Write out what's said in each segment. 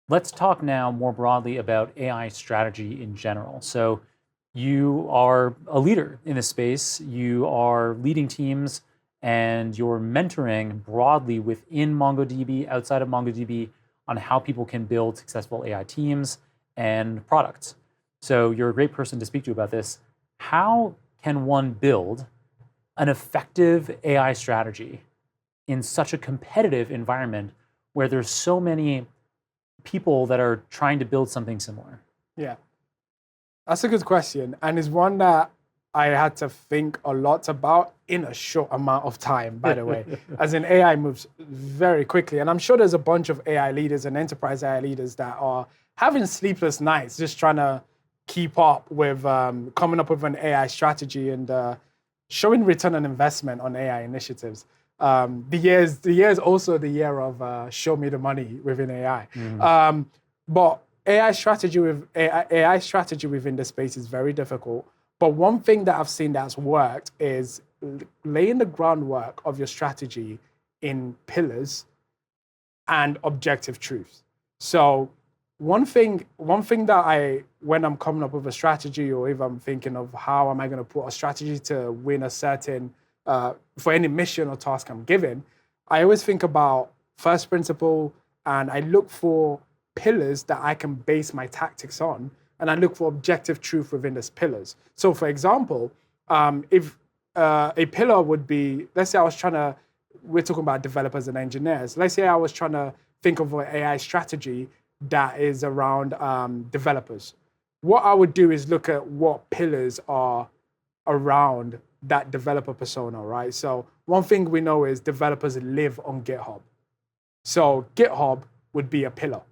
Let's talk now more broadly about AI strategy in general. So you are a leader in this space, you are leading teams, and you're mentoring broadly within MongoDB, outside of MongoDB, on how people can build successful AI teams and products. So you're a great person to speak to about this. How can one build an effective AI strategy in such a competitive environment where there's so many people that are trying to build something similar? Yeah, that's a good question. And it's one that I had to think a lot about in a short amount of time, by the way, as in AI moves very quickly. And I'm sure there's a bunch of AI leaders and enterprise AI leaders that are having sleepless nights just trying to keep up with coming up with an AI strategy and showing return on investment on AI initiatives. The year is also the year of show me the money within AI. But AI strategy within the space is very difficult. But one thing that I've seen that's worked is laying the groundwork of your strategy in pillars and objective truths. So one thing that when I'm coming up with a strategy, or if I'm thinking of how am I going to put a strategy to win a certain, for any mission or task I'm given, I always think about first principle, and I look for pillars that I can base my tactics on, and I look for objective truth within those pillars. So for example, if a pillar would be, let's say we're talking about developers and engineers. Let's say I was trying to think of an AI strategy that is around developers. What I would do is look at what pillars are around that developer persona, right? So one thing we know is developers live on GitHub. So GitHub would be a pillar.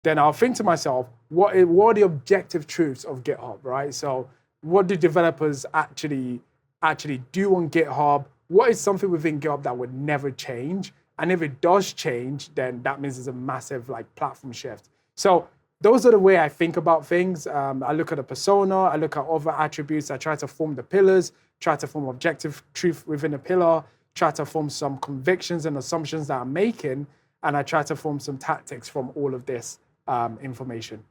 Then I'll think to myself, what are the objective truths of GitHub, right? So what do developers actually do on GitHub? What is something within GitHub that would never change? And if it does change, then that means it's a massive platform shift. So those are the way I think about things. I look at a persona, I look at other attributes, I try to form the pillars, try to form objective truth within a pillar, try to form some convictions and assumptions that I'm making, and I try to form some tactics from all of this information.